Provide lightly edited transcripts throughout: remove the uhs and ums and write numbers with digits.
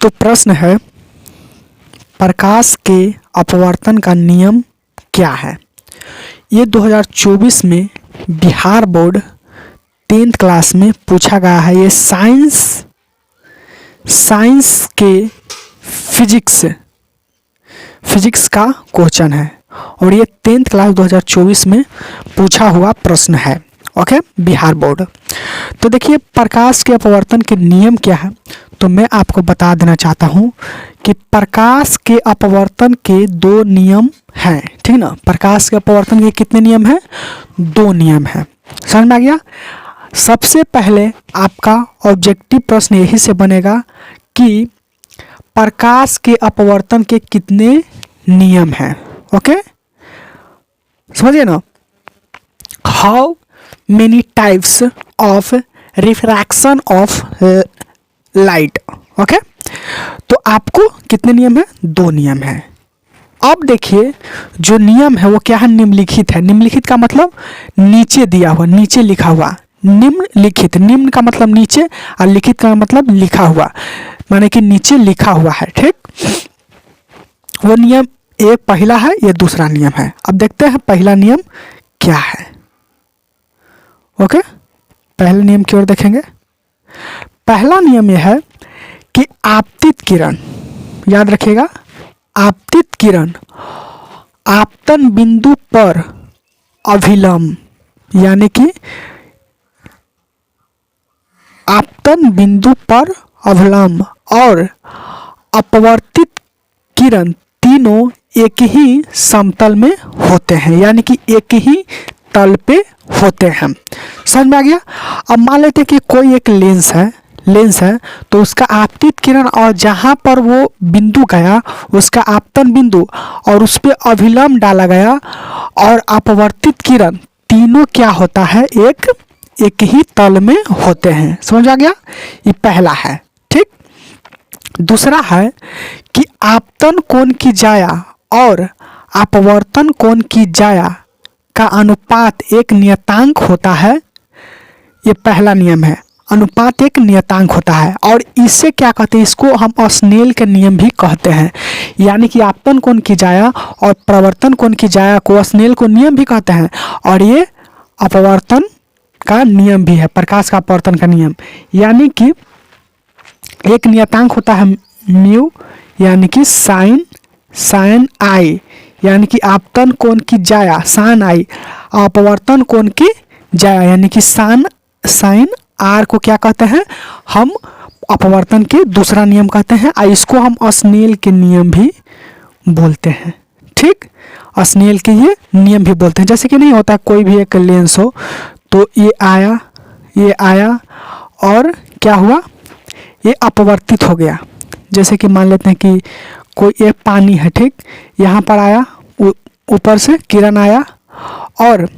तो प्रश्न है, प्रकाश के अपवर्तन का नियम क्या है। ये 2024 में बिहार बोर्ड 10th क्लास में पूछा गया है। ये साइंस के फिजिक्स का क्वेश्चन है और ये 10th क्लास 2024 में पूछा हुआ प्रश्न है। Okay, Bihar board. तो देखिए, प्रकाश के अपवर्तन के नियम क्या है, तो मैं आपको बता देना चाहता हूँ कि प्रकाश के अपवर्तन के 2 नियम हैं। ठीक ना, प्रकाश के अपवर्तन के कितने नियम हैं? 2 नियम हैं। समझ में आ गया। सबसे पहले आपका ऑब्जेक्टिव प्रश्न यही से बनेगा कि प्रकाश के अपवर्तन के कितने नियम हैं। ओके, समझिए ना। How many types of refraction of light. Okay, तो आपको कितने नियम है? 2 नियम है। अब देखिए, जो नियम है वो क्या है? निम्नलिखित है। निम्नलिखित का मतलब नीचे दिया हुआ, नीचे लिखा हुआ। निम्नलिखित, निम्न का मतलब नीचे और लिखित का मतलब लिखा हुआ, माने कि नीचे लिखा हुआ है। ठीक, वो नियम एक पहला है, ये दूसरा नियम है। अब देखते हैं पहला नियम क्या है। ओके, पहले नियम की ओर देखेंगे। पहला नियम यह है कि आपतित किरण, याद रखिएगा, आपतित किरण आपतन बिंदु पर अभिलंब, यानी कि आपतन बिंदु पर अभिलंब और अपवर्तित किरण तीनों एक ही समतल में होते हैं, यानी कि एक ही तल पे होते हैं। समझ में आ गया। अब मान लेते हैं कि कोई एक लेंस है तो उसका आपतित किरण और जहाँ पर वो बिंदु गया उसका आपतन बिंदु और उस पर अभिलंब डाला गया और अपवर्तित किरण तीनों क्या होता है? एक ही तल में होते हैं। समझ आ गया। ये पहला है। ठीक, दूसरा है कि आपतन कोण की जाया और अपवर्तन कोण की जाया का अनुपात एक नियतांक होता है। ये पहला नियम है, अनुपात एक नियतांक होता है। और इससे क्या कहते हैं? इसको हम स्नेल के नियम भी कहते हैं। यानी कि आपतन कोण की जाया और प्रवर्तन कोण की जाया को स्नेल को नियम भी कहते हैं और ये अपवर्तन का नियम भी है, प्रकाश का अपवर्तन का नियम। यानी कि एक नियतांक होता है म्यू, यानी कि साइन आई, यानी कि आपतन कोण की जाया साइन आई, अपवर्तन कोण की जाया यानी कि साइन आर को क्या कहते हैं? हम अपवर्तन के दूसरा नियम कहते हैं और इसको हम स्नेल के नियम भी बोलते हैं। ठीक, स्नेल के ये नियम भी बोलते हैं। जैसे कि नहीं होता कोई भी एक लेंस हो तो ये आया और क्या हुआ? ये अपवर्तित हो गया। जैसे कि मान लेते हैं कि कोई एक पानी है, ठीक, यहाँ पर आया, ऊपर से किरण आया और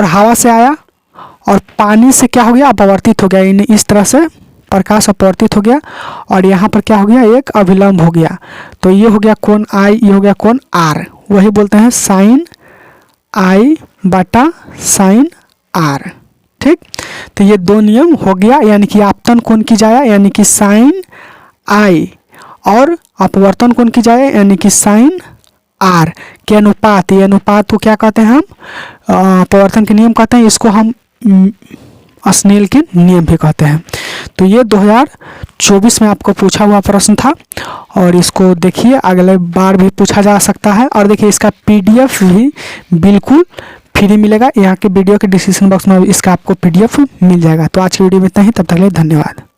हवा से आया और पानी से क्या हो गया? अपवर्तित हो गया। इस तरह से प्रकाश अपवर्तित हो गया और यहाँ पर क्या हो गया? एक अभिलंब हो गया। तो ये हो गया कोण आई, ये हो गया कोण आर। वही बोलते हैं साइन आई बटा साइन आर। ठीक, तो ये 2 नियम हो गया। यानी कि आपतन कोण की जाया यानी कि साइन आई और अपवर्तन कोण की जाए यानी कि साइन आर के अनुपात, ये अनुपात को क्या कहते हैं? हम अपवर्तन के नियम कहते हैं। इसको हम स्नेल के नियम भी कहते हैं। तो ये 2024 में आपको पूछा हुआ प्रश्न था और इसको देखिए, अगले बार भी पूछा जा सकता है। और देखिए, इसका PDF भी बिल्कुल फ्री मिलेगा। यहाँ के वीडियो के डिस्क्रिप्शन बॉक्स में इसका आपको PDF मिल जाएगा। तो आज की वीडियो में इतना ही, तब तक के लिए धन्यवाद।